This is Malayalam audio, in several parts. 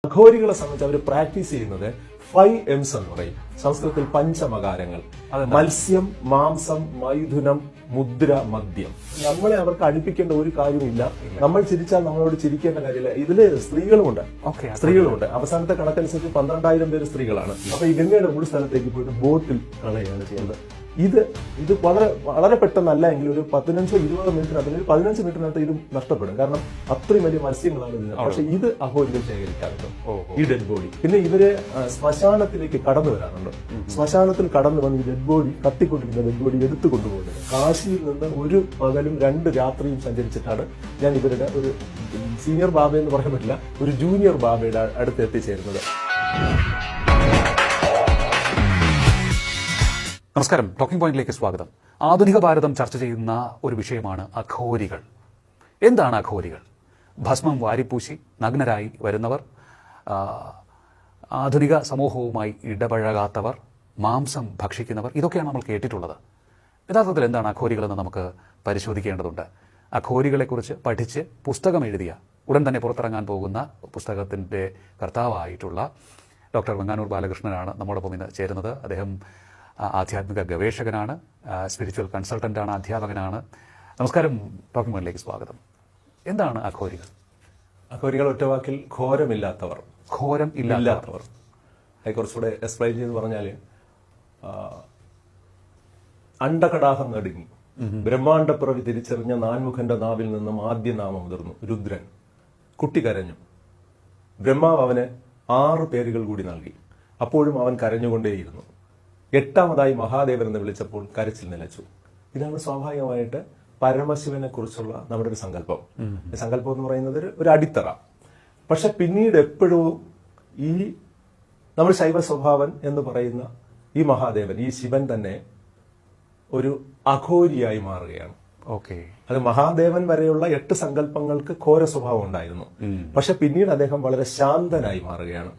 അഘോരികളെ സംബന്ധിച്ച് അവർ പ്രാക്ടീസ് ചെയ്യുന്നത് 5 M's എന്ന് പറയും. സംസ്കൃതത്തിൽ പഞ്ചമകാരങ്ങൾ: മത്സ്യം, മാംസം, മൈഥുനം, മുദ്ര, മദ്യം. നമ്മളെ അവർക്ക് അടുപ്പിക്കേണ്ട ഒരു കാര്യമില്ല. നമ്മൾ ചിരിച്ചാൽ നമ്മളോട് ചിരിക്കേണ്ട കാര്യമില്ല. ഇതില് സ്ത്രീകളുമുണ്ട്. അവസാനത്തെ കണക്കനുസരിച്ച് 12,000 പേര് സ്ത്രീകളാണ്. അപ്പൊ ഈ ഗംഗയുടെ മുഴു സ്ഥലത്തേക്ക് പോയിട്ട് ബോട്ടിൽ കളയാണ് ചെയ്യുന്നത്. ഇത് വളരെ പെട്ടെന്നല്ല എങ്കിൽ ഒരു 15-20 മിനിറ്റിനകത്ത്, ഒരു 15 മിനിറ്റിനകത്ത് ഇത് നഷ്ടപ്പെടും. കാരണം അത്രയും വലിയ മത്സ്യങ്ങളാണ് ഇതിന്. പക്ഷെ ഇത് അഘോരികൾ ശേഖരിക്കാറുണ്ട്, ഈ ഡെഡ് ബോഡി. പിന്നെ ഇവര് ശ്മശാനത്തിലേക്ക് കടന്നു വരാറുണ്ട്. ശ്മശാനത്തിൽ കടന്നു വന്ന് ഈ ഡെഡ് ബോഡി, കത്തിക്കൊണ്ടിരിക്കുന്ന ഡെഡ് ബോഡി എടുത്തു കൊണ്ടുപോകുന്നത്. കാശിയിൽ നിന്ന് ഒരു പകലും 2 രാത്രിയും സഞ്ചരിച്ചിട്ടാണ് ഞാൻ ഇവരുടെ ഒരു സീനിയർ ബാബ എന്ന് പറയാൻ പറ്റില്ല, ഒരു ജൂനിയർ ബാബയുടെ അടുത്ത് എത്തിച്ചേരുന്നത്. നമസ്കാരം, ടോക്കിംഗ് പോയിന്റിലേക്ക് സ്വാഗതം. ആധുനിക ഭാരതം ചർച്ച ചെയ്യുന്ന ഒരു വിഷയമാണ് അഘോരികൾ. എന്താണ് അഘോരികൾ? ഭസ്മം വാരിപ്പൂശി നഗ്നരായി വരുന്നവർ, ആധുനിക സമൂഹവുമായി ഇടപഴകാത്തവർ, മാംസം ഭക്ഷിക്കുന്നവർ, ഇതൊക്കെയാണ് നമ്മൾ കേട്ടിട്ടുള്ളത്. യഥാർത്ഥത്തിൽ എന്താണ് അഘോരികളെന്ന് നമുക്ക് പരിശോധിക്കേണ്ടതുണ്ട്. അഘോരികളെക്കുറിച്ച് പഠിച്ച് പുസ്തകം എഴുതിയ, ഉടൻ തന്നെ പുറത്തിറങ്ങാൻ പോകുന്ന പുസ്തകത്തിൻ്റെ കർത്താവായിട്ടുള്ള ഡോക്ടർ വെങ്ങാനൂർ ബാലകൃഷ്ണനാണ് നമ്മോടൊപ്പം ഇന്ന് ചേരുന്നത്. അദ്ദേഹം ആധ്യാത്മിക ഗവേഷകനാണ്, സ്പിരിച്വൽ കൺസൾട്ടന്റാണ്, അധ്യാപകനാണ്. നമസ്കാരം, ടോക്കിംഗ് പോയിന്റിലേക്ക് സ്വാഗതം. എന്താണ് അഘോരികൾ? അഘോരികൾ ഒറ്റവാക്കിൽ ഘോരമില്ലാത്തവർ. അത് കുറച്ചുകൂടെ എക്സ്പ്ലെയിൻ ചെയ്ത് പറഞ്ഞാല്, അണ്ടകടാഹം നടുങ്ങി ബ്രഹ്മാണ്ടപ്പിറവി തിരിച്ചറിഞ്ഞ നാൻമുഖന്റെ നാവിൽ നിന്നും ആദ്യ നാമം മുതിർന്നു രുദ്രൻ. കുട്ടി കരഞ്ഞു. ബ്രഹ്മാവ് അവന് 6 പേരുകൾ കൂടി നൽകി. അപ്പോഴും അവൻ കരഞ്ഞുകൊണ്ടേയിരുന്നു. 8ാമതായി മഹാദേവൻ എന്ന് വിളിച്ചപ്പോൾ കരച്ചിൽ നിലച്ചു. ഇതാണ് സ്വാഭാവികമായിട്ട് പരമശിവനെ കുറിച്ചുള്ള നമ്മുടെ ഒരു സങ്കല്പം. സങ്കല്പം എന്ന് പറയുന്നത് ഒരു അടിത്തറ. പക്ഷെ പിന്നീട് എപ്പോഴും ഈ നമ്മൾ ശൈവ സ്വഭാവൻ എന്ന് പറയുന്ന ഈ മഹാദേവൻ, ഈ ശിവൻ തന്നെ ഒരു അഘോരിയായി മാറുകയാണ്. അത് മഹാദേവൻ വരെയുള്ള 8 സങ്കല്പങ്ങൾക്ക് ഘോര സ്വഭാവം ഉണ്ടായിരുന്നു. പക്ഷെ പിന്നീട് അദ്ദേഹം വളരെ ശാന്തനായി മാറുകയാണ്.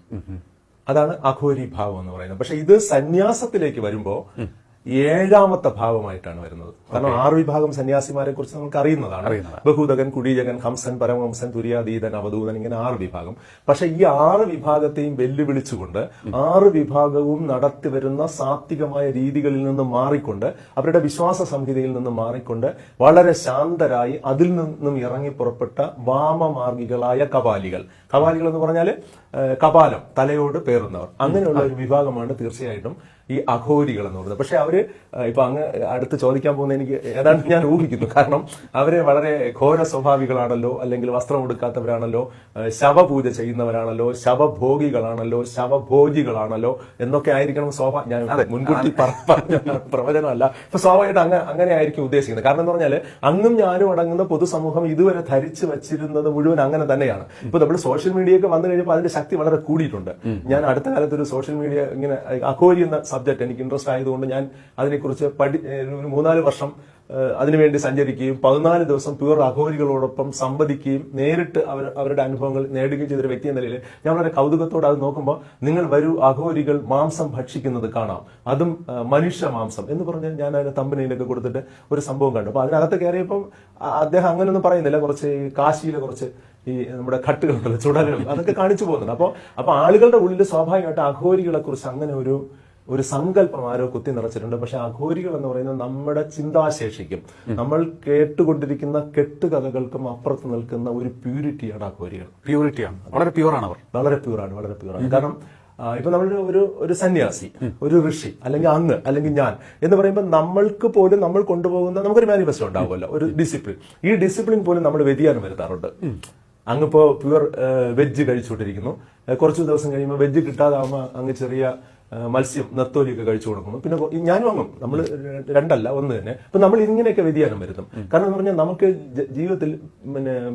അതാണ് അഘോരി ഭാവം എന്ന് പറയുന്നത്. പക്ഷെ ഇത് സന്യാസത്തിലേക്ക് വരുമ്പോ 7ാമത്തെ ഭാവമായിട്ടാണ് വരുന്നത്. കാരണം 6 വിഭാഗം സന്യാസിമാരെ കുറിച്ച് നമുക്ക് അറിയുന്നതാണ്. ബഹൂദകൻ, കുടീജകൻ, ഹംസൻ, പരമഹംസൻ, തുര്യാതീതൻ, അവധൂതൻ, ഇങ്ങനെ 6 വിഭാഗം. പക്ഷെ ഈ 6 വിഭാഗത്തെയും വെല്ലുവിളിച്ചുകൊണ്ട് 6 വിഭാഗവും നടത്തിവരുന്ന സാത്വികമായ രീതികളിൽ നിന്ന് മാറിക്കൊണ്ട്, അവരുടെ വിശ്വാസ സംഹിതയിൽ നിന്ന് മാറിക്കൊണ്ട് വളരെ ശാന്തരായി അതിൽ നിന്നും ഇറങ്ങി പുറപ്പെട്ട വാമമാർഗികളായ കപാലികൾ എന്ന് പറഞ്ഞാല് കപാലം, തലയോട് പേറുന്നവർ, അങ്ങനെയുള്ള ഒരു വിഭാഗമാണ് തീർച്ചയായിട്ടും ഈ അഘോരികൾ എന്ന് പറയുന്നത്. പക്ഷെ അവര് ഇപ്പൊ അങ്ങ് അടുത്ത് ചോദിക്കാൻ പോകുന്ന എനിക്ക് ഏതാണ്ട് ഞാൻ ഊഹിക്കുന്നു. കാരണം അവര് വളരെ ഘോര സ്വഭാവികളാണല്ലോ, അല്ലെങ്കിൽ വസ്ത്രം എടുക്കാത്തവരാണല്ലോ, ശവപൂജ ചെയ്യുന്നവരാണല്ലോ, ശവഭോഗികളാണല്ലോ, ശവഭോജികളാണല്ലോ എന്നൊക്കെ ആയിരിക്കണം ഞാൻ മുൻകൂട്ടി പറഞ്ഞ പ്രവചനമല്ല. ഇപ്പൊ സ്വാഭാവികമായിട്ട് അങ്ങനെ ആയിരിക്കും ഉദ്ദേശിക്കുന്നത്. കാരണം എന്ന് പറഞ്ഞാല് അങ്ങും ഞാനും അടങ്ങുന്ന പൊതുസമൂഹം ഇതുവരെ ധരിച്ചു വച്ചിരുന്നത് മുഴുവൻ അങ്ങനെ തന്നെയാണ്. ഇപ്പൊ നമ്മൾ സോഷ്യൽ മീഡിയയൊക്കെ വന്നു കഴിഞ്ഞപ്പോൾ അതിന്റെ ശക്തി വളരെ കൂടിയിട്ടുണ്ട്. ഞാൻ അടുത്ത കാലത്ത് ഒരു സോഷ്യൽ മീഡിയ ഇങ്ങനെ അഘോരി എന്ന സബ്ജക്ട് എനിക്ക് ഇൻട്രസ്റ്റ് ആയതുകൊണ്ട് ഞാൻ അതിനെക്കുറിച്ച് ഒരു 3-4 വർഷം അതിനുവേണ്ടി സഞ്ചരിക്കുകയും 14 ദിവസം പ്യുവർ അഘോരികളോടൊപ്പം സംവദിക്കുകയും നേരിട്ട് അവരുടെ അനുഭവങ്ങൾ നേടുകയും ചെയ്തൊരു വ്യക്തി എന്ന നിലയിൽ ഞാൻ വളരെ കൗതുകത്തോടെ അത് നോക്കുമ്പോൾ, നിങ്ങൾ വരൂ അഘോരികൾ മാംസം ഭക്ഷിക്കുന്നത് കാണാം, അതും മനുഷ്യ മാംസം എന്ന് പറഞ്ഞ് ഞാൻ അതിന് തമ്പനയിലൊക്കെ കൊടുത്തിട്ട് ഒരു സംഭവം കണ്ടു. അപ്പൊ അതിനകത്ത് കയറിയപ്പം അദ്ദേഹം അങ്ങനെയൊന്നും പറയുന്നില്ല. കുറച്ച് കാശിയിലെ കുറച്ച് ഈ നമ്മുടെ ഘട്ടുകളുണ്ടല്ലോ, ചുടലുകൾ, അതൊക്കെ കാണിച്ചു പോകുന്നുണ്ട്. അപ്പൊ ആളുകളുടെ ഉള്ളിൽ സ്വാഭാവികമായിട്ട് അഘോരികളെ കുറിച്ച് അങ്ങനെ ഒരു സങ്കല്പം ആരോ കുത്തി നിറച്ചിട്ടുണ്ട്. പക്ഷെ അഘോരികൾ എന്ന് പറയുന്നത് നമ്മുടെ ചിന്താശേഷിക്കും നമ്മൾ കേട്ടുകൊണ്ടിരിക്കുന്ന കെട്ടുകഥകൾക്കും അപ്പുറത്ത് നിൽക്കുന്ന ഒരു പ്യൂരിറ്റിയാണ് അഘോരികൾ. വളരെ പ്യൂറാണ് അവർ. വളരെ പ്യൂറാണ്. കാരണം ഇപ്പൊ നമ്മളൊരു ഒരു സന്യാസി, ഒരു ഋഷി, അല്ലെങ്കിൽ അങ്ങ്, അല്ലെങ്കിൽ ഞാൻ എന്ന് പറയുമ്പോൾ നമ്മൾക്ക് പോലും നമ്മൾ കൊണ്ടുപോകുന്ന നമുക്കൊരു മാനിഫെസ്റ്റോ ഉണ്ടാവുമല്ലോ, ഒരു ഡിസിപ്ലിൻ. ഈ ഡിസിപ്ലിൻ പോലും നമ്മൾ വ്യതിയാനം വരുത്താറുണ്ട്. അങ്ങിപ്പോ പ്യുവർ വെജ് കഴിച്ചുകൊണ്ടിരിക്കുന്നു, കുറച്ചു ദിവസം കഴിയുമ്പോൾ വെജ് കിട്ടാതാവുമ്പോൾ അങ്ങ് ചെറിയ മത്സ്യം, നത്തോലിയൊക്കെ കഴിച്ചു കൊടുക്കുന്നു. പിന്നെ ഞാനും വാങ്ങും, നമ്മൾ 2 അല്ല 1 തന്നെ. അപ്പൊ നമ്മൾ ഇങ്ങനെയൊക്കെ വ്യതിയാനം വരുത്തും. കാരണം എന്ന് പറഞ്ഞാൽ നമുക്ക് ജീവിതത്തിൽ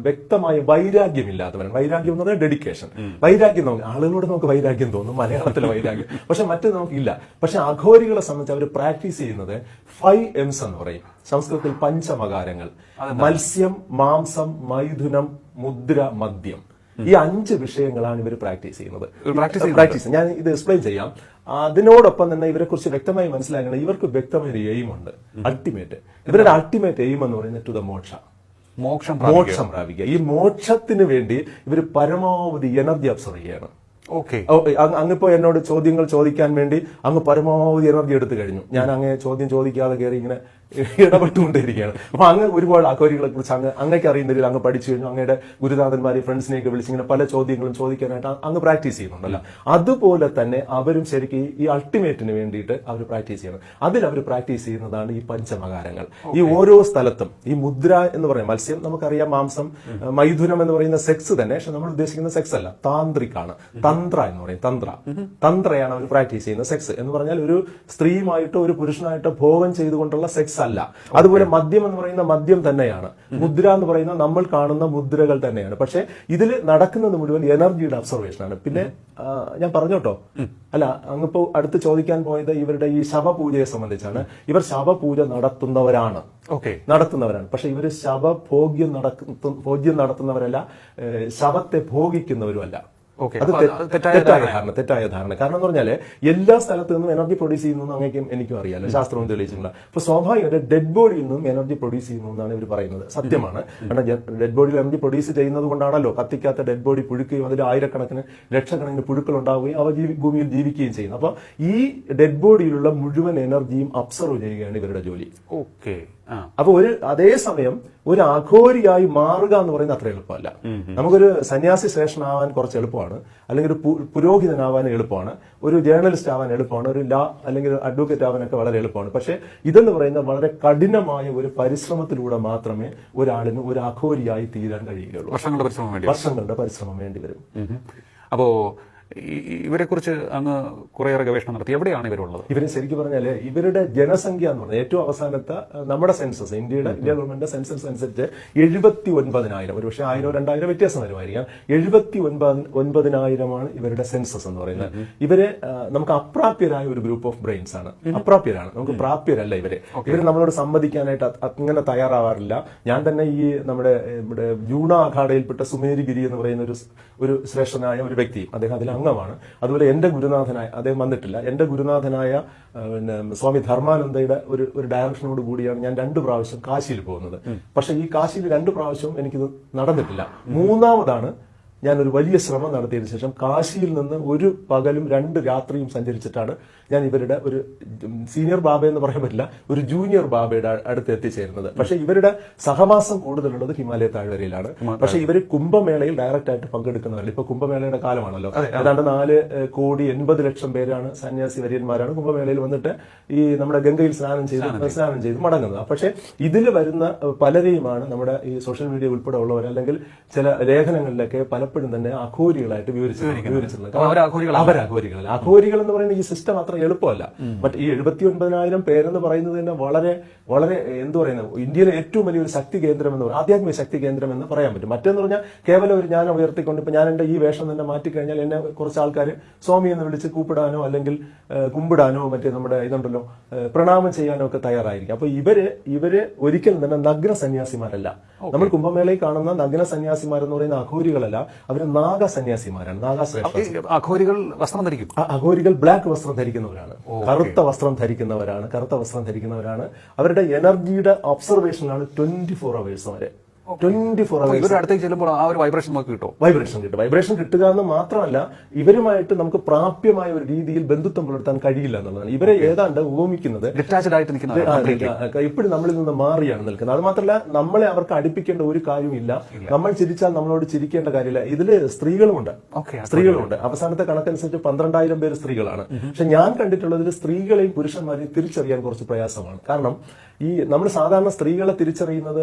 വ്യക്തമായ വൈരാഗ്യമില്ലാത്തവരാണ്. വൈരാഗ്യം എന്ന് പറഞ്ഞാൽ ഡെഡിക്കേഷൻ. വൈരാഗ്യം ആളുകളോട് നമുക്ക് വൈരാഗ്യം തോന്നും, മലയാളത്തിലെ വൈരാഗ്യം. പക്ഷെ മറ്റു നമുക്കില്ല. പക്ഷെ അഘോരികളെ സംബന്ധിച്ച് അവർ പ്രാക്ടീസ് ചെയ്യുന്നത് 5 M's എന്ന് പറയും. സംസ്കൃതത്തിൽ പഞ്ചമകാരങ്ങൾ: മത്സ്യം, മാംസം, മൈഥുനം, മുദ്ര, മദ്യം. ഈ 5 വിഷയങ്ങളാണ് ഇവർ പ്രാക്ടീസ് ചെയ്യുന്നത്. ഞാൻ ഇത് എക്സ്പ്ലെയിൻ ചെയ്യാം. അതിനോടൊപ്പം തന്നെ ഇവരെ കുറിച്ച് വ്യക്തമായി മനസ്സിലാക്കണം, ഇവർക്ക് വ്യക്തമായ ഒരു എയിം ഉണ്ട്, അൾട്ടിമേറ്റ്. ഇവരുടെ അൾട്ടിമേറ്റ് എയിം എന്ന് പറയുന്നത് ടു ദ മോക്ഷ. മോക്ഷം പ്രാപിക്കുക. ഈ മോക്ഷത്തിന് വേണ്ടി ഇവർ പരമാവധി എനർജി അബ്സർവ് ചെയ്യണം. ഓക്കെ, അങ്ങിപ്പോ എന്നോട് ചോദ്യങ്ങൾ ചോദിക്കാൻ വേണ്ടി അങ്ങ് പരമാവധി എനർജി എടുത്തു കഴിഞ്ഞു. ഞാൻ അങ്ങ് ചോദ്യം ചോദിക്കാതെ കയറി ഇങ്ങനെ ഇടപെട്ടുകൊണ്ടിരിക്കുകയാണ്. അപ്പൊ അങ്ങ് ഒരുപാട് അഘോരികളെ കുറിച്ച് അങ്ങേക്ക് അറിയുന്ന രീതിയിൽ അങ്ങ് പഠിച്ചു കഴിഞ്ഞു. അങ്ങയുടെ ഗുരുനാഥന്മാരെ ഫ്രണ്ട്സിനെയൊക്കെ വിളിച്ച് ഇങ്ങനെ പല ചോദ്യങ്ങളും ചോദിക്കാനായിട്ട് അങ്ങ് പ്രാക്ടീസ് ചെയ്യുന്നുണ്ടല്ലോ. അതുപോലെ തന്നെ അവരും ശരിക്കും ഈ അൾട്ടിമേറ്റിന് വേണ്ടിയിട്ട് അവർ പ്രാക്ടീസ് ചെയ്യണം. അതിൽ അവർ പ്രാക്ടീസ് ചെയ്യുന്നതാണ് ഈ പഞ്ചമകാരങ്ങൾ. ഈ ഓരോ സ്ഥലത്തും ഈ മുദ്ര എന്ന് പറയുന്ന മത്സ്യം നമുക്കറിയാം, മാംസം, മൈഥുനം എന്ന് പറയുന്ന സെക്സ് തന്നെ. പക്ഷെ നമ്മൾ ഉദ്ദേശിക്കുന്ന സെക്സ് അല്ല, താന്ത്രിക്കാണ്. തന്ത്ര എന്ന് പറയും, തന്ത്രയാണ് അവർ പ്രാക്ടീസ് ചെയ്യുന്ന. സെക്സ് എന്ന് പറഞ്ഞാൽ ഒരു സ്ത്രീയുമായിട്ടോ ഒരു പുരുഷനായിട്ടോ ഭോഗം ചെയ്തുകൊണ്ടുള്ള സെക്സ് അല്ല. അതുപോലെ മദ്യം എന്ന് പറയുന്ന മദ്യം തന്നെയാണ്. മുദ്ര എന്ന് പറയുന്ന നമ്മൾ കാണുന്ന മുദ്രകൾ തന്നെയാണ്. പക്ഷെ ഇതിൽ നടക്കുന്നത് മുഴുവൻ എനർജിയുടെ അബ്സർവേഷൻ ആണ്. പിന്നെ ഞാൻ പറഞ്ഞോട്ടോ, അല്ല അങ്ങിപ്പോ അടുത്ത് ചോദിക്കാൻ പോയത് ഇവരുടെ ഈ ശവപൂജയെ സംബന്ധിച്ചാണ്. ഇവർ ശവപൂജ നടത്തുന്നവരാണ്. പക്ഷെ ഇവര് ശവഭോഗ്യം നടത്തുന്നവരല്ല, ശവത്തെ ഭോഗിക്കുന്നവരുമല്ല. അത് തെറ്റായ ധാരണ. കാരണം എന്ന് പറഞ്ഞാല് എല്ലാ സ്ഥലത്തു നിന്നും എനർജി പ്രൊഡ്യൂസ് ചെയ്യുന്നു അങ്ങേക്കും എനിക്കും അറിയാലോ, ശാസ്ത്രവും തെളിയിച്ചിട്ടുള്ള. അപ്പൊ സ്വാഭാവികമായിട്ട് ഡെഡ് ബോഡിയിൽ നിന്നും എനർജി പ്രൊഡ്യൂസ് ചെയ്യുന്നു എന്നാണ് ഇവർ പറയുന്നത്. സത്യമാണ്. കാരണം ഡെഡ് ബോഡിയിൽ എനർജി പ്രൊഡ്യൂസ് ചെയ്യുന്നത് കൊണ്ടാണല്ലോ കത്തിക്കാത്ത ഡെഡ് ബോഡി പുഴുക്കുകയും അതിൽ ആയിരക്കണക്കിന് ലക്ഷക്കണക്കിന് പുഴുക്കൾ ഉണ്ടാവുകയും അവ ഭൂമിയിൽ ജീവിക്കുകയും ചെയ്യുന്നു. അപ്പൊ ഈ ഡെഡ് ബോഡിയിലുള്ള മുഴുവൻ എനർജിയും അബ്സർവ് ചെയ്യുകയാണ് ഇവരുടെ ജോലി. ഓക്കെ. അപ്പൊ അതേസമയം ഒരു അഘോരിയായി മാറുക എന്ന് പറയുന്നത് അത്ര എളുപ്പമല്ല. നമുക്കൊരു സന്യാസി ശ്രേഷ്ഠനാവാൻ കുറച്ച് എളുപ്പമാണ്, അല്ലെങ്കിൽ ഒരു പുരോഹിതനാവാൻ എളുപ്പമാണ്, ഒരു ജേർണലിസ്റ്റ് ആവാൻ എളുപ്പമാണ്, ഒരു ലാ അല്ലെങ്കിൽ അഡ്വക്കേറ്റ് ആവാനൊക്കെ വളരെ എളുപ്പമാണ്. പക്ഷെ ഇതെന്ന് പറയുന്നത് വളരെ കഠിനമായ ഒരു പരിശ്രമത്തിലൂടെ മാത്രമേ ഒരാളിന് ഒരു അഘോരിയായി തീരാൻ കഴിയുകയുള്ളൂ. വർഷങ്ങളുടെ പരിശ്രമം വേണ്ടി വരും. അപ്പോ ഇവരെ കുറിച്ച് അങ്ങ് കുറേയേറെ ഗവേഷണം നടത്തി. എവിടെയാണ് ഇവരുള്ളത്? ഇവര് ശരിക്കും പറഞ്ഞാല് ഇവരുടെ ജനസംഖ്യ എന്ന് പറഞ്ഞാൽ ഏറ്റവും അവസാനത്തെ നമ്മുടെ സെൻസസ്, ഇന്ത്യ ഗവൺമെന്റ് സെൻസസ് അനുസരിച്ച് 79,000, ഒരു പക്ഷേ 1,000-2,000 വ്യത്യാസം വരുമായിരിക്കാം. 79,000 ഇവരുടെ സെൻസസ് എന്ന് പറയുന്നത്. ഇവര് നമുക്ക് അപ്രാപ്യരായ ഒരു ഗ്രൂപ്പ് ഓഫ് ബ്രെയിൻസ് ആണ്. അപ്രാപ്യരാണ്, നമുക്ക് പ്രാപ്യരല്ല ഇവര്. ഇവര് നമ്മളോട് സംവദിക്കാനായിട്ട് അങ്ങനെ തയ്യാറാവാറില്ല. ഞാൻ തന്നെ ഈ നമ്മുടെ ജൂണ അഖാഡയിൽപ്പെട്ട സുമേരിഗിരി എന്ന് പറയുന്ന ഒരു ശ്രേഷ്ഠനായ ഒരു വ്യക്തി, അദ്ദേഹം അതിൽ അംഗമാണ്. അതുപോലെ എന്റെ ഗുരുനാഥനായ, അദ്ദേഹം വന്നിട്ടില്ല, എന്റെ ഗുരുനാഥനായ സ്വാമി ധർമാനന്ദയുടെ ഒരു ഡയറക്ഷനോട് കൂടിയാണ് ഞാൻ 2 പ്രാവശ്യം കാശിയിൽ പോകുന്നത്. പക്ഷെ ഈ കാശിയിൽ 2 പ്രാവശ്യവും എനിക്കിത് നടന്നിട്ടില്ല. മൂന്നാമതാണ് ഞാൻ ഒരു വലിയ ശ്രമം നടത്തിയതിനു ശേഷം കാശിയിൽ നിന്ന് ഒരു പകലും 2 രാത്രിയും സഞ്ചരിച്ചിട്ടാണ് ഞാൻ ഇവരുടെ ഒരു സീനിയർ ബാബ എന്ന് പറയാൻ പറ്റില്ല, ഒരു ജൂനിയർ ബാബയുടെ അടുത്ത് എത്തിച്ചേരുന്നത്. പക്ഷെ ഇവരുടെ സഹവാസം കൂടുതലുള്ളത് ഹിമാലയ താഴ്വരയിലാണ്. പക്ഷെ ഇവര് കുംഭമേളയിൽ ഡയറക്റ്റ് ആയിട്ട് പങ്കെടുക്കുന്നവരല്ല. ഇപ്പൊ കുംഭമേളയുടെ കാലമാണല്ലോ. ഏതാണ്ട് 4,40,00,000 പേരാണ്, സന്യാസി വര്യന്മാരാണ് കുംഭമേളയിൽ വന്നിട്ട് ഈ നമ്മുടെ ഗംഗയിൽ സ്നാനം ചെയ്ത് മടങ്ങുന്നത്. പക്ഷെ ഇതിൽ വരുന്ന പലരെയുമാണ് നമ്മുടെ ഈ സോഷ്യൽ മീഡിയ ഉൾപ്പെടെ ഉള്ളവർ അല്ലെങ്കിൽ ചില ലേഖനങ്ങളിലൊക്കെ പലപ്പോഴും തന്നെ അഘോരികളായിട്ട് വിവരിച്ചിട്ടുള്ളത്. അവരഘോരികളല്ല. അഘോരികൾ എന്ന് പറയുന്ന ഈ സിസ്റ്റം അത്ര എളുപ്പമല്ല. മറ്റേ ഈ 79,000 പേരെന്ന് പറയുന്നത് തന്നെ വളരെ വളരെ എന്ത് പറയുന്നത്, ഇന്ത്യയിലെ ഏറ്റവും വലിയൊരു ശക്തി കേന്ദ്രം എന്ന് പറയുന്നത് ആധ്യാത്മിക ശക്തി കേന്ദ്രം എന്ന് പറയാൻ പറ്റും. മറ്റെന്ന് പറഞ്ഞാൽ കേവലം ഒരു ജ്ഞാനം ഉയർത്തിക്കൊണ്ട് ഇപ്പൊ ഞാൻ എന്റെ ഈ വേഷം തന്നെ മാറ്റിക്കഴിഞ്ഞാൽ എന്നെ കുറച്ച് ആൾക്കാർ സ്വാമി എന്ന് വിളിച്ച് കൂപ്പിടാനോ അല്ലെങ്കിൽ കുമ്പിടാനോ മറ്റേ നമ്മുടെ ഇതുണ്ടല്ലോ പ്രണാമം ചെയ്യാനോ ഒക്കെ തയ്യാറായിരിക്കും. അപ്പൊ ഇവര് ഒരിക്കലും തന്നെ നഗ്ന സന്യാസിമാരല്ല. നമ്മൾ കുംഭമേളയിൽ കാണുന്ന നഗ്ന സന്യാസിമാരെന്ന് പറയുന്ന അഘോരികളല്ല, അവര് നാഗ സന്യാസിമാരാണ്. അഘോരികൾ വസ്ത്രം ധരിക്കും. അഘോരികൾ ബ്ലാക്ക് വസ്ത്രം ധരിക്കുന്നവരാണ്, കറുത്ത വസ്ത്രം ധരിക്കുന്നവരാണ്. അവരുടെ എനർജിയുടെ ഒബ്സർവേഷനാണ് 24 hours വരെ. 24 hours ഇവരുടെ അടുത്തേക്ക് ചെല്ലുമ്പോൾ ആ ഒരു വൈബ്രേഷൻ നമുക്ക് കിട്ടും. വൈബ്രേഷൻ കിട്ടുക എന്ന് മാത്രമല്ല, ഇവരുമായിട്ട് നമുക്ക് പ്രാപ്യമായ ഒരു രീതിയിൽ ബന്ധുത്വം പുലർത്താൻ കഴിയില്ല എന്നുള്ളതാണ്. ഇവരെ ഏതാണ്ട് ഉപമിക്കുന്നത് ഡിറ്റാച്ച്ഡ് ആയിട്ട് നിൽക്കുന്നത്, ഇപ്പോഴും നമ്മളിൽ നിന്ന് മാറിയാണ് നിൽക്കുന്നത്. അത് മാത്രമല്ല, നമ്മളെ അവർക്ക് അടുപ്പിക്കേണ്ട ഒരു കാര്യമില്ല. നമ്മൾ ചിരിച്ചാൽ നമ്മളോട് ചിരിക്കേണ്ട കാര്യമില്ല. ഇതില് സ്ത്രീകളുമുണ്ട്. അവസാനത്തെ കണക്കനുസരിച്ച് 12,000 പേര് സ്ത്രീകളാണ്. പക്ഷെ ഞാൻ കണ്ടിട്ടുള്ളതിൽ സ്ത്രീകളെയും പുരുഷന്മാരെയും തിരിച്ചറിയാൻ കുറച്ച് പ്രയാസമാണ്. കാരണം ഈ നമ്മൾ സാധാരണ സ്ത്രീകളെ തിരിച്ചറിയുന്നത്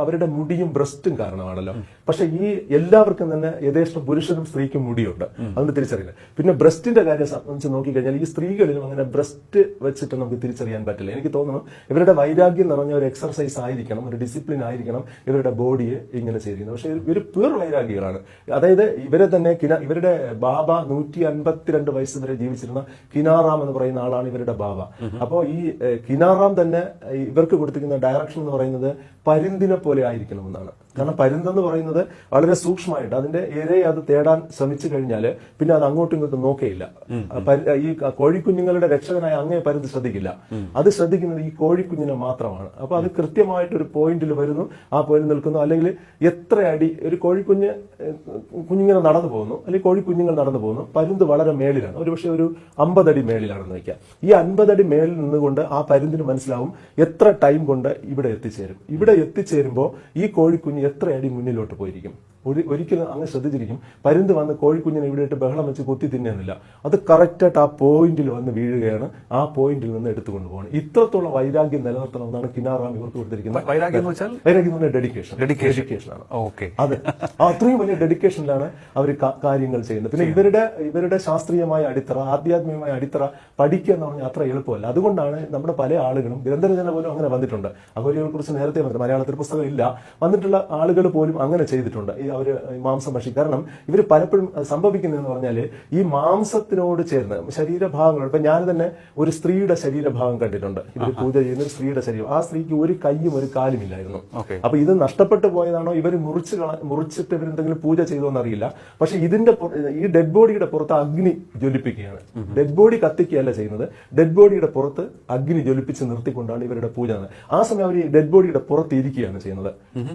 അവരുടെ മുടിയും ബ്രസ്റ്റും കാരണമാണല്ലോ. പക്ഷെ ഈ എല്ലാവർക്കും തന്നെ യഥേഷ്ടം പുരുഷനും സ്ത്രീക്കും മുടിയുണ്ട്, അതുകൊണ്ട് തിരിച്ചറിയില്ല. പിന്നെ ബ്രസ്റ്റിന്റെ കാര്യം സംബന്ധിച്ച് നോക്കിക്കഴിഞ്ഞാൽ ഈ സ്ത്രീകളിലും അങ്ങനെ ബ്രസ്റ്റ് വെച്ചിട്ട് നമുക്ക് തിരിച്ചറിയാൻ പറ്റില്ല. എനിക്ക് തോന്നുന്നു ഇവരുടെ വൈരാഗ്യം നിറഞ്ഞ ഒരു എക്സർസൈസ് ആയിരിക്കണം, ഒരു ഡിസിപ്ലിൻ ആയിരിക്കണം ഇവരുടെ ബോഡിയെ ഇങ്ങനെ ചെയ്തിരിക്കുന്നത്. പക്ഷെ ഇവർ പ്യൂർ വൈരാഗികളാണ്. അതായത് ഇവരെ തന്നെ ഇവരുടെ ബാബ 152 വയസ്സ് വരെ ജീവിച്ചിരുന്ന കിനാറാം എന്ന് പറയുന്ന ആളാണ് ഇവരുടെ ബാബ. അപ്പോ ഈ കിനാറാം തന്നെ ഇവർക്ക് കൊടുത്തിരിക്കുന്ന ഡയറക്ഷൻ എന്ന് പറയുന്നത് പരിന്തിനെ പോലെ ആയിരിക്കണമെന്നാണ്. കാരണം പരുന്തെന്ന് പറയുന്നത് വളരെ സൂക്ഷ്മമായിട്ട് അതിന്റെ ഇരയെ അത് തേടാൻ ശ്രമിച്ചു കഴിഞ്ഞാൽ പിന്നെ അത് അങ്ങോട്ടും ഇങ്ങോട്ടും നോക്കേയില്ല. ഈ കോഴിക്കുഞ്ഞുങ്ങളുടെ രക്ഷകനായ അങ്ങേ പരുന്ത് ശ്രദ്ധിക്കില്ല. അത് ശ്രദ്ധിക്കുന്നത് ഈ കോഴിക്കുഞ്ഞിനെ മാത്രമാണ്. അപ്പൊ അത് കൃത്യമായിട്ട് ഒരു പോയിന്റിൽ വരുന്നു, ആ പോയിന്റ് നിൽക്കുന്നു. അല്ലെങ്കിൽ എത്ര അടി ഒരു കുഞ്ഞിങ്ങനെ നടന്നു പോകുന്നു, അല്ലെങ്കിൽ കോഴിക്കുഞ്ഞുങ്ങൾ നടന്നു പോകുന്നു, പരുന്ത് വളരെ മേളിലാണ്, ഒരുപക്ഷെ ഒരു 50 അടി മേളിലാണെന്ന് വയ്ക്കാം. ഈ 50 അടി മേളിൽ നിന്നുകൊണ്ട് ആ പരുന്തിന് മനസ്സിലാവും എത്ര ടൈം കൊണ്ട് ഇവിടെ എത്തിച്ചേരും. ഇവിടെ എത്തിച്ചേരുമ്പോൾ ഈ കോഴിക്കുഞ്ഞ് എത്ര അടി മുന്നിലോട്ട് പോയിരിക്കും. ഒരിക്കലും അങ്ങ് ശ്രദ്ധിച്ചിരിക്കും പരുന്ത് വന്ന് കോഴിക്കുഞ്ഞിനെ ഇവിടെ ഇട്ട് ബഹളം വെച്ച് കുത്തി തിന്നുന്നില്ല. അത് കറക്റ്റായിട്ട് ആ പോയിന്റിൽ വന്ന് വീഴുകയാണ്, ആ പോയിന്റിൽ നിന്ന് എടുത്തുകൊണ്ട് പോകണം. ഇത്രത്തോളം വൈരാഗ്യം നിലനിർത്തണമെന്നാണ് കിനാറാം ഇവർക്ക് കൊടുത്തിരിക്കുന്നത്. വൈരാഗ്യം എന്ന് വെച്ചാൽ വൈരാഗ്യം എന്ന് പറഞ്ഞാൽ ഡെഡിക്കേഷനാണ്. അത് അത്രയും വലിയ ഡെഡിക്കേഷനിലാണ് അവർ കാര്യങ്ങൾ ചെയ്യുന്നത്. പിന്നെ ഇവരുടെ ശാസ്ത്രീയമായ അടിത്തറ, ആധ്യാത്മികമായ അടിത്തറ പഠിക്കുക എന്ന് പറഞ്ഞാൽ അത്ര എളുപ്പമല്ല. അതുകൊണ്ടാണ് നമ്മുടെ പല ആളുകളും ഗ്രന്ഥരചന പോലും അങ്ങനെ വന്നിട്ടുണ്ട്. അഘോരികളെ കുറിച്ച് നേരത്തെ പറഞ്ഞത് മലയാളത്തിൽ പുസ്തകം ഇല്ല, വന്നിട്ടുള്ള ആളുകൾ പോലും അങ്ങനെ ചെയ്തിട്ടുണ്ട്. അവര് മാംസം ഭക്ഷിക്കും. കാരണം ഇവർ പലപ്പോഴും സംഭവിക്കുന്നതെന്ന് പറഞ്ഞാല് ഈ മാംസത്തിനോട് ചേർന്ന് ശരീരഭാഗങ്ങൾ, ഇപ്പൊ ഞാൻ തന്നെ ഒരു സ്ത്രീയുടെ ശരീരഭാഗം കണ്ടിട്ടുണ്ട്. ഇവർ പൂജ ചെയ്യുന്ന ഒരു സ്ത്രീയുടെ ശരീരം, ആ സ്ത്രീക്ക് ഒരു കൈയും ഒരു കാലും ഇല്ലായിരുന്നു. അപ്പൊ ഇത് നഷ്ടപ്പെട്ടു പോയതാണോ, ഇവർ മുറിച്ചിട്ട് ഇവരെന്തെങ്കിലും പൂജ ചെയ്തോ എന്നറിയില്ല. പക്ഷെ ഈ ഡെഡ് ബോഡിയുടെ പുറത്ത് അഗ്നി ജ്വലിപ്പിക്കുകയാണ്. ഡെഡ് ബോഡി കത്തിക്കുകയല്ല ചെയ്യുന്നത്, ഡെഡ് ബോഡിയുടെ പുറത്ത് അഗ്നി ജ്വലിപ്പിച്ച് നിർത്തിക്കൊണ്ടാണ് ഇവരുടെ പൂജ. ആ സമയം അവർ ഈ ഡെഡ് ബോഡിയുടെ പുറത്ത് ഇരിക്കുകയാണ് ചെയ്യുന്നത്.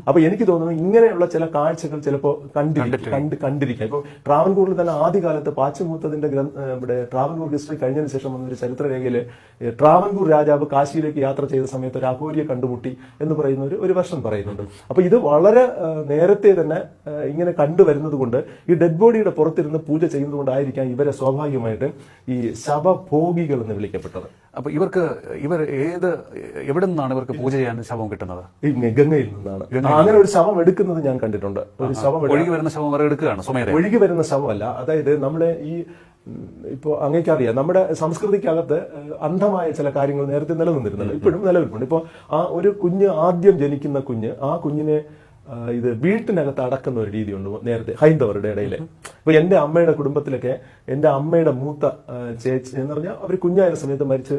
അപ്പൊ എനിക്ക് തോന്നുന്നു ഇങ്ങനെയുള്ള ചില കാഴ്ചകൾ ചിലപ്പോ കണ്ടിരിക്കാം. ഇപ്പൊ ട്രാവൻകൂറിൽ തന്നെ ആദ്യകാലത്ത് പാച്ചുമൂത്തതിന്റെ ഇവിടെ ട്രാവൻകൂർ ഹിസ്റ്ററി കഴിഞ്ഞതിന് ശേഷം വന്നൊരു ചരിത്രരേഖയില് ട്രാവൻകൂർ രാജാവ് കാശിയിലേക്ക് യാത്ര ചെയ്ത സമയത്ത് ഒരു അഘോരിയെ കണ്ടുമുട്ടി എന്ന് പറയുന്ന ഒരു വർഷം പറയുന്നുണ്ട്. അപ്പൊ ഇത് വളരെ നേരത്തെ തന്നെ ഇങ്ങനെ കണ്ടുവരുന്നത് കൊണ്ട് ഈ ഡെഡ് ബോഡിയുടെ പുറത്തിരുന്ന് പൂജ ചെയ്യുന്നത് കൊണ്ടായിരിക്കാം ഇവരെ സ്വാഭാവികമായിട്ട് ഈ ശവഭോഗികൾ എന്ന് വിളിക്കപ്പെട്ടത്. അപ്പൊ ഇവർ എവിടെ നിന്നാണ് ഇവർക്ക് പൂജ ചെയ്യാൻ ശവം കിട്ടുന്നത്? ഈ ഗംഗയിൽ നിന്നാണ്. അങ്ങനെ ഒരു ശവം എടുക്കുന്നത് ഞാൻ കണ്ടിട്ടുണ്ട്. ഒരു ശവം ഒഴുകി വരുന്ന ശവം എടുക്കുകയാണ്, ഒഴുകി വരുന്ന ശവമല്ല. അതായത് നമ്മുടെ ഈ ഇപ്പോ അങ്ങേക്കറിയാം, നമ്മുടെ സംസ്കൃതിക്കകത്ത് അന്ധമായ ചില കാര്യങ്ങൾ നേരത്തെ നിലനിന്നിരുന്നത് ഇപ്പോഴും നിലനിൽപ്പുണ്ട്. ഇപ്പോ ആ ഒരു കുഞ്ഞ് ആദ്യം ജനിക്കുന്ന കുഞ്ഞ്, ആ കുഞ്ഞിനെ ഇത് വീട്ടിനകത്ത് അടക്കുന്ന ഒരു രീതിയുണ്ട് നേരത്തെ ഹൈന്ദവരുടെ ഇടയിൽ. ഇപ്പൊ എന്റെ അമ്മയുടെ കുടുംബത്തിലൊക്കെ എന്റെ അമ്മയുടെ മൂത്ത ചേച്ചി എന്ന് പറഞ്ഞാൽ അവർ കുഞ്ഞായ സമയത്ത് മരിച്ച്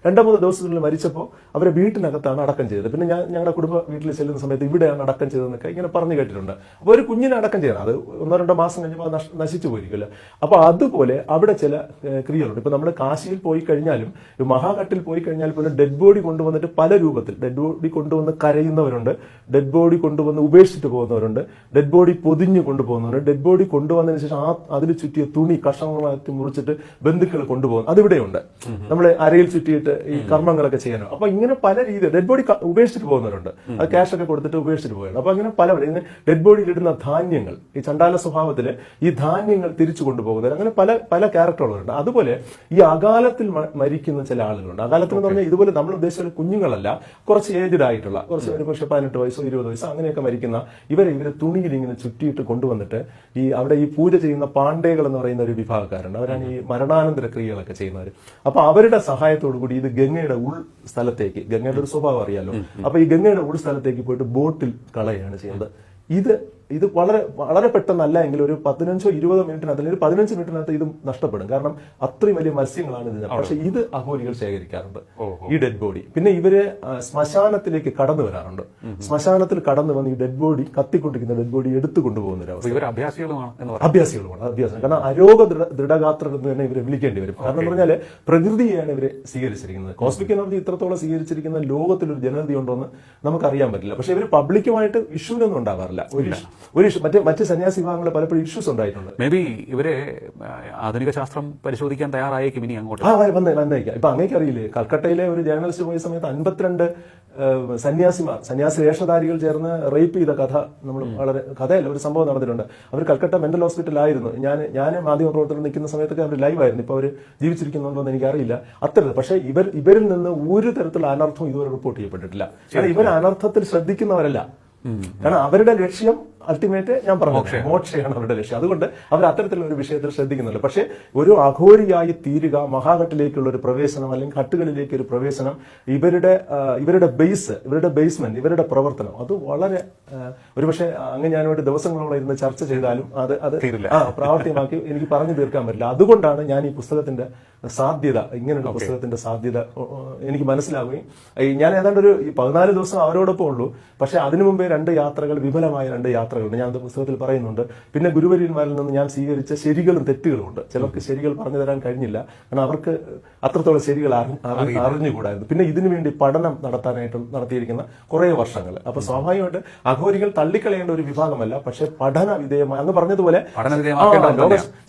2-3 ദിവസത്തിനുള്ളിൽ മരിച്ചപ്പോൾ അവരെ വീട്ടിനകത്താണ് അടക്കം ചെയ്തത്. പിന്നെ ഞങ്ങളുടെ കുടുംബ വീട്ടിൽ ചെല്ലുന്ന സമയത്ത് ഇവിടെയാണ് അടക്കം ചെയ്തതെന്നൊക്കെ ഇങ്ങനെ പറഞ്ഞു കേട്ടിട്ടുണ്ട്. അപ്പൊ ഒരു കുഞ്ഞിനെ അടക്കം ചെയ്യണം, അത് 1-2 മാസം കഴിഞ്ഞപ്പോൾ നശിച്ചു പോയിരിക്കില്ല. അപ്പൊ അതുപോലെ അവിടെ ചില ക്രിയകളുണ്ട്. ഇപ്പൊ നമ്മൾ കാശിയിൽ പോയി കഴിഞ്ഞാലും മഹാഘട്ടിൽ പോയി കഴിഞ്ഞാൽ പോലും ഡെഡ് ബോഡി കൊണ്ടുവന്നിട്ട് പല രൂപത്തിൽ ഡെഡ് ബോഡി കൊണ്ടുവന്ന് കരയുന്നവരുണ്ട്, ഡെഡ് ബോഡി കൊണ്ടുവന്ന് ഉപേക്ഷിച്ചിട്ട് പോകുന്നവരുണ്ട്, ഡെഡ് ബോഡി പൊതിഞ്ഞു കൊണ്ടുപോകുന്നവരുണ്ട്, ഡെഡ് ബോഡി കൊണ്ടുവന്നതിന് ശേഷം അതിൽ ചുറ്റിയ തുണി കഷ്ണങ്ങളാക്കി മുറിച്ചിട്ട് ബന്ധുക്കൾ കൊണ്ടുപോകുന്നു. അതിവിടെയുണ്ട്. നമ്മൾ അരയിൽ ചുറ്റിയിട്ട് ഈ കർമ്മങ്ങളൊക്കെ ചെയ്യാനോ. അപ്പൊ ഇങ്ങനെ പല രീതിയിൽ ഡെഡ് ബോഡി ഉപേക്ഷിച്ചിട്ട് പോകുന്നവരുണ്ട്, അത് ക്യാഷ് ഒക്കെ കൊടുത്തിട്ട് ഉപേക്ഷിച്ചിട്ട് പോയാണ്. അപ്പൊ അങ്ങനെ പല ഡെഡ് ബോഡിയിൽ ഇടുന്ന ധാന്യങ്ങൾ, ഈ ചണ്ടാല സ്വഭാവത്തില് ഈ ധാന്യങ്ങൾ തിരിച്ചു കൊണ്ടുപോകുന്നവർ, അങ്ങനെ പല ക്യാരക്ടറുകളുണ്ട്. അതുപോലെ ഈ അകാലത്തിൽ മരിക്കുന്ന ചില ആളുകളുണ്ട്. അകാലത്തിൽ എന്ന് പറഞ്ഞാൽ ഇതുപോലെ നമ്മൾ ഉദ്ദേശിച്ച കുഞ്ഞുങ്ങളല്ല, കുറച്ച് ഏജ്ഡ് ആയിട്ടുള്ള, കുറച്ച് ഒരുപക്ഷെ 18 വയസ്സോ 20 വയസ്സോ അങ്ങനെയൊക്കെ മരിക്കുന്ന ഇവരെ തുണിയിൽ ഇങ്ങനെ ചുറ്റിയിട്ട് കൊണ്ടുവന്നിട്ട് അവിടെ ഈ പൂജ ചെയ്യുന്ന പാണ്ഡേകൾ എന്ന് പറയുന്ന ഒരു വിഭാഗക്കാരുണ്ട്. അവരാണ് ഈ മരണാനന്തര ക്രിയകളൊക്കെ ചെയ്യുന്നവർ. അപ്പൊ അവരുടെ സഹായത്തോടു കൂടി ഇത് ഗംഗയുടെ സ്ഥലത്തേക്ക്, ഗംഗയുടെ ഒരു സ്വഭാവം അറിയാലോ, അപ്പൊ ഈ ഗംഗയുടെ സ്ഥലത്തേക്ക് പോയിട്ട് ബോട്ടിൽ കളയാണ് ചെയ്യുന്നത്. ഇത് വളരെ വളരെ പെട്ടെന്നല്ല എങ്കിൽ ഒരു 15-20 മിനിറ്റിനകത്ത് അല്ലെങ്കിൽ 15 മിനിറ്റിനകത്ത് ഇത് നഷ്ടപ്പെടും. കാരണം അത്രയും വലിയ മത്സ്യങ്ങളാണ് ഇതിന്. പക്ഷെ ഇത് അഘോരികൾ ശേഖരിക്കാറുണ്ട്, ഈ ഡെഡ് ബോഡി. പിന്നെ ഇവര് ശ്മശാനത്തിലേക്ക് കടന്നു വരാറുണ്ട്. ശ്മശാനത്തിൽ കടന്നു വന്ന് ഈ ഡെഡ് ബോഡി, കത്തിക്കൊണ്ടിരിക്കുന്ന ഡെഡ് ബോഡി എടുത്തു കൊണ്ടുപോകുന്ന ഒരു അവസ്ഥ. അഭ്യാസികളുമാണ്. കാരണം അരോഗ ദൃഢഗാത്രർ എന്ന് തന്നെ ഇവരെ വിളിക്കേണ്ടി വരും. കാരണം എന്ന് പറഞ്ഞാല് പ്രകൃതിയെയാണ് ഇവരെ സ്വീകരിച്ചിരിക്കുന്നത്. കോസ്മിക് എനർജി ഇത്രത്തോളം സ്വീകരിച്ചിരിക്കുന്ന ലോകത്തിലൊരു ജനതയുണ്ടോ എന്ന് നമുക്കറിയാൻ പറ്റില്ല. പക്ഷെ ഇവർ പബ്ലിക്കുമായിട്ട് ഇഷ്യൂനൊന്നും ഉണ്ടാവാറില്ല. ഒരു മറ്റ് സന്യാസി വിഭാഗങ്ങൾ പലപ്പോഴും ഇഷ്യൂസ് ഉണ്ടായിട്ടുണ്ട്. മേ ബി ഇവരെ ആധുനിക ശാസ്ത്രം പരിശോധിക്കാൻ തയ്യാറായേക്കും ഇനി അങ്ങോട്ട്. വന്നേക്കാം. ഇപ്പൊ അങ്ങേക്ക് അറിയില്ലേ, കൽക്കട്ടയിലെ ഒരു ജേർണലിസ്റ്റ് പോയ സമയത്ത് 52 സന്യാസി വേഷധാരികൾ ചേർന്ന് റേപ്പ് ചെയ്ത നമ്മൾ കഥയല്ല, ഒരു സംഭവം നടന്നിട്ടുണ്ട്. അവർ കൽക്കട്ട മെന്റൽ ഹോസ്പിറ്റലായിരുന്നു. ഞാൻ മാധ്യമപ്രവർത്തകർ നിൽക്കുന്ന സമയത്തൊക്കെ അവർ ലൈവായിരുന്നു. ഇപ്പൊ അവർ ജീവിച്ചിരിക്കുന്നുണ്ടോ എന്ന് എനിക്കറിയില്ല. അത്തരത്തിൽ പക്ഷേ ഇവരിൽ നിന്ന് ഒരു തരത്തിലുള്ള അനർത്ഥം ഇതുവരെ റിപ്പോർട്ട് ചെയ്യപ്പെട്ടിട്ടില്ല. കാരണം ഇവർ അനർത്ഥത്തിൽ ശ്രദ്ധിക്കുന്നവരല്ല. കാരണം അവരുടെ ലക്ഷ്യം അൾട്ടിമേറ്റ് ഞാൻ പറഞ്ഞു മോക്ഷയാണ് അവരുടെ ലക്ഷ്യം. അതുകൊണ്ട് അവർ അത്തരത്തിലുള്ള ഒരു വിഷയത്തിൽ ശ്രദ്ധിക്കുന്നുണ്ട്. പക്ഷേ ഒരു അഘോരിയായി തീരുക, മഹാഘട്ടിലേക്കുള്ള ഒരു പ്രവേശനം അല്ലെങ്കിൽ ഘട്ടുകളിലേക്ക് ഒരു പ്രവേശനം, ഇവരുടെ ബേസ്മെന്റ്, ഇവരുടെ പ്രവർത്തനം അത് വളരെ ഒരുപക്ഷെ അങ്ങ് ഞാനുമായിട്ട് ദിവസങ്ങളോളം ഇരുന്ന് ചർച്ച ചെയ്താലും അത് പ്രാവർത്തികമാക്കി എനിക്ക് പറഞ്ഞു തീർക്കാൻ പറ്റില്ല. അതുകൊണ്ടാണ് ഞാൻ ഈ പുസ്തകത്തിന്റെ സാധ്യത, ഇങ്ങനെയുള്ള പുസ്തകത്തിന്റെ സാധ്യത എനിക്ക് മനസ്സിലാവുകയും ഞാൻ ഏതാണ്ട് ഒരു 14 ദിവസം അവരോടൊപ്പം ഉള്ളൂ. പക്ഷെ അതിനു മുമ്പേ 2 യാത്രകൾ, വിപുലമായ 2 യാത്രകളുണ്ട്. ഞാൻ പുസ്തകത്തിൽ പറയുന്നുണ്ട്. പിന്നെ ഗുരുവര്യന്മാരിൽ നിന്ന് ഞാൻ സ്വീകരിച്ച ശരികളും തെറ്റുകളും ഉണ്ട്. ചിലർക്ക് ശരികൾ പറഞ്ഞു തരാൻ കഴിഞ്ഞില്ല, കാരണം അവർക്ക് അത്രത്തോളം ശരികൾ അറിഞ്ഞുകൂടായിരുന്നു. പിന്നെ ഇതിനു വേണ്ടി പഠനം നടത്താനായിട്ട് നടത്തിയിരിക്കുന്ന കുറെ വർഷങ്ങൾ. അപ്പൊ സ്വാഭാവികമായിട്ട് അഘോരികൾ തള്ളിക്കളയേണ്ട ഒരു വിഭാഗമല്ല, പക്ഷെ പഠന വിധേയമായി അങ്ങ് പറഞ്ഞതുപോലെ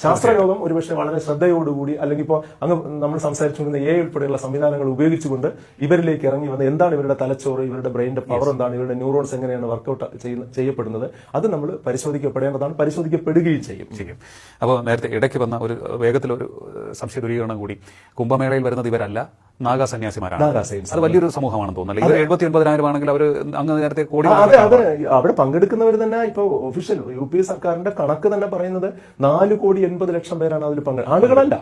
ശാസ്ത്രലോകം ഒരുപക്ഷെ വളരെ ശ്രദ്ധയോടുകൂടി, അല്ലെങ്കിൽ ഇപ്പോൾ അങ്ങ് നമ്മൾ സംസാരിച്ചുകൊണ്ടിരുന്ന AI ഉൾപ്പെടെയുള്ള സംവിധാനങ്ങൾ ഉപയോഗിച്ചുകൊണ്ട് ഇവരിലേക്ക് ഇറങ്ങി വന്ന് എന്താണ് ഇവരുടെ തലച്ചോറ്, ഇവരുടെ ബ്രെയിന്റെ പവർ എന്താണ്, ഇവരുടെ ന്യൂറോൺസ് എങ്ങനെയാണ് വർക്കൗട്ട് ചെയ്യപ്പെടുന്നത്, അത് നമ്മൾ പരിശോധിക്കപ്പെടേണ്ടതാണ്, പരിശോധിക്കപ്പെടുകയും ചെയ്യും. അപ്പോൾ നേരത്തെ ഇടയ്ക്ക് വന്ന ഒരു വേഗത്തിലൊരു സംശയ ദൂരീകരണം കൂടി, കുംഭമേളയിൽ വരുന്നത് ഇവരല്ല, നാഗാ സന്യാസിമാരാണ്. അത് വലിയൊരു സമൂഹമാണെന്ന് തോന്നുന്നില്ല. ഇവർ 79,000 ആണെങ്കിൽ അവർ അങ്ങ് നേരത്തെ കോടി അവിടെ പങ്കെടുക്കുന്നവർ തന്നെ ഇപ്പൊ ഒഫീഷ്യൽ UP സർക്കാരിന്റെ കണക്ക് തന്നെ പറയുന്നത് 4,80,00,000 പേരാണ് അതിൽ പങ്കെടുക്കുന്നത്. ആളുകളല്ല,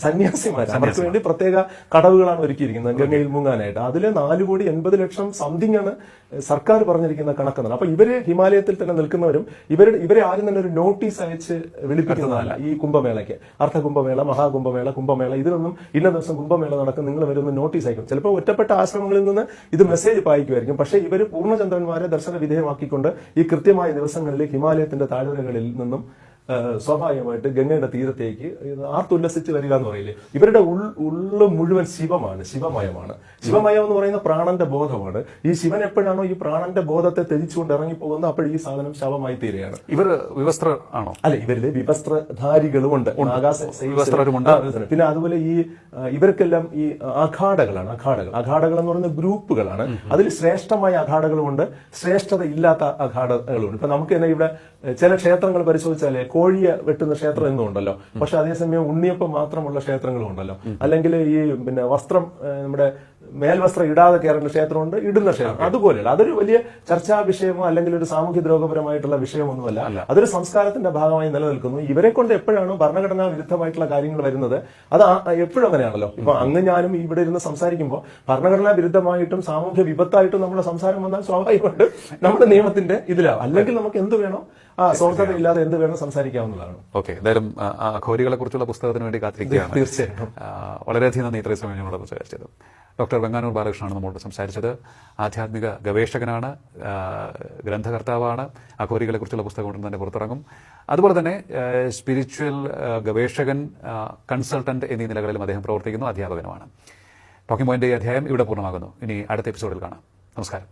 സന്യാസിമാർ. അവർക്ക് വേണ്ടി പ്രത്യേക കടവുകളാണ് ഒരുക്കിയിരിക്കുന്നത് ഗംഗയിൽ മുങ്ങാനായിട്ട്. അതിലെ 4,80,00,000 സംതിങ് ആണ് സർക്കാർ പറഞ്ഞിരിക്കുന്ന കണക്കെന്നാണ്. അപ്പൊ ഇവര് ഹിമാലയത്തിൽ തന്നെ നിൽക്കുന്നവരും ഇവരെ ആരും തന്നെ ഒരു നോട്ടീസ് അയച്ച് വിളിപ്പിക്കുന്നതല്ല. ഈ കുംഭമേളയ്ക്ക് അർദ്ധകുംഭമേള, മഹാകുംഭമേള, കുംഭമേള, ഇതിലൊന്നും ഇന്ന ദിവസം കുംഭമേള നടക്കും, നിങ്ങൾ വരുന്ന നോട്ടീസ് അയക്കും. ചിലപ്പോൾ ഒറ്റപ്പെട്ട ആശ്രമങ്ങളിൽ നിന്ന് ഇത് മെസ്സേജ് പായിക്കുമായിരിക്കും. പക്ഷേ ഇവർ പൂർണ്ണചന്ദ്രന്മാരെ ദർശന വിധേയമാക്കിക്കൊണ്ട് ഈ കൃത്യമായ ദിവസങ്ങളിൽ ഹിമാലയത്തിന്റെ താഴ്വരകളിൽ നിന്നും സ്വാഭാവികമായിട്ട് ഗംഗയുടെ തീരത്തേക്ക് ആർത്തുല്ലസിച്ച് വരിക എന്ന് പറയില്ലേ. ഇവരുടെ ഉള്ളു മുഴുവൻ ശിവമയമാണ്. ശിവമയം എന്ന് പറയുന്ന പ്രാണന്റെ ബോധമാണ്. ഈ ശിവൻ എപ്പോഴാണോ ഈ പ്രാണന്റെ ബോധത്തെ ത്യജിച്ചുകൊണ്ട് ഇറങ്ങിപ്പോകുന്നത്, അപ്പോൾ ഈ സാധനം ശവമായി തീരുകയാണ്. ഇവർ വിവസ്ത്ര ആണോ? അല്ലെ, ഇവരില് വിവസ്ത്രധാരികളുമുണ്ട്, പിന്നെ അതുപോലെ ഈ ഇവർക്കെല്ലാം ഈ അഖാഡകളാണ്. അഖാഡകൾ എന്ന് പറയുന്ന ഗ്രൂപ്പുകളാണ്. അതിൽ ശ്രേഷ്ഠമായ അഖാഡകളുമുണ്ട്, ശ്രേഷ്ഠത ഇല്ലാത്ത അഖാഡകളുമുണ്ട്. ഇപ്പൊ നമുക്ക് തന്നെ ഇവിടെ ചില ക്ഷേത്രങ്ങൾ പരിശോധിച്ചാലേ കോഴിയെ വെട്ടുന്ന ക്ഷേത്രം എന്നും ഉണ്ടല്ലോ, പക്ഷെ അതേസമയം ഉണ്ണിയപ്പം മാത്രമുള്ള ക്ഷേത്രങ്ങളും ഉണ്ടല്ലോ. അല്ലെങ്കിൽ ഈ വസ്ത്രം, നമ്മുടെ മേൽവസ്ത്രം ഇടാതെ കയറുന്ന ക്ഷേത്രമുണ്ട്, ഇടുന്ന ക്ഷേത്രം. അതുപോലെയല്ല, അതൊരു വലിയ ചർച്ചാ വിഷയമോ അല്ലെങ്കിൽ ഒരു സാമൂഹ്യ ദ്രോഹപരമായിട്ടുള്ള വിഷയമൊന്നുമല്ല. അതൊരു സംസ്കാരത്തിന്റെ ഭാഗമായി നിലനിൽക്കുന്നു. ഇവരെ കൊണ്ട് എപ്പോഴാണോ ഭരണഘടനാ വിരുദ്ധമായിട്ടുള്ള കാര്യങ്ങൾ വരുന്നത്, അത് എപ്പോഴും അങ്ങനെയാണല്ലോ. ഇപ്പൊ അങ്ങ് ഞാനും ഇവിടെ ഇരുന്ന് സംസാരിക്കുമ്പോൾ ഭരണഘടനാ വിരുദ്ധമായിട്ടും സാമൂഹ്യ വിപത്തായിട്ടും നമ്മുടെ സംസാരം വന്നാൽ സ്വാഭാവികമായിട്ട് നമ്മുടെ നിയമത്തിന്റെ ഇതിലാവും. അല്ലെങ്കിൽ നമുക്ക് എന്ത് വേണോ സ്വാർത്ഥത ഇല്ലാതെ എന്ത് വേണം സംസാരിക്കാവുന്നതാണ്. ഓക്കെ, എന്തായാലും ഘോരികളെ കുറിച്ചുള്ള പുസ്തകത്തിന് വേണ്ടി കാത്തിരിക്കുകയാണ്. തീർച്ചയായിട്ടും വളരെയധികം നന്ദി ഇത്രയും സമയം നമ്മളോട് സംസാരിച്ചത്. ഡോക്ടർ വെങ്ങാനൂർ ബാലകൃഷ്ണനാണ് നമ്മളോട് സംസാരിച്ചത്. ആധ്യാത്മിക ഗവേഷകനാണ്, ഗ്രന്ഥകർത്താവാണ്. അഘോരികളെ കുറിച്ചുള്ള പുസ്തകം ഉടൻ തന്നെ പുറത്തിറങ്ങും. അതുപോലെ തന്നെ സ്പിരിച്വൽ ഗവേഷകൻ, കൺസൾട്ടന്റ് എന്നീ നിലകളിലും അദ്ദേഹം പ്രവർത്തിക്കുന്നു, അധ്യാപകനുമാണ്. ടോക്കിംഗ് പോയിന്റ് ഈ അധ്യായം ഇവിടെ പൂർണ്ണമാകുന്നു. ഇനി അടുത്ത എപ്പിസോഡിൽ കാണാം. നമസ്കാരം.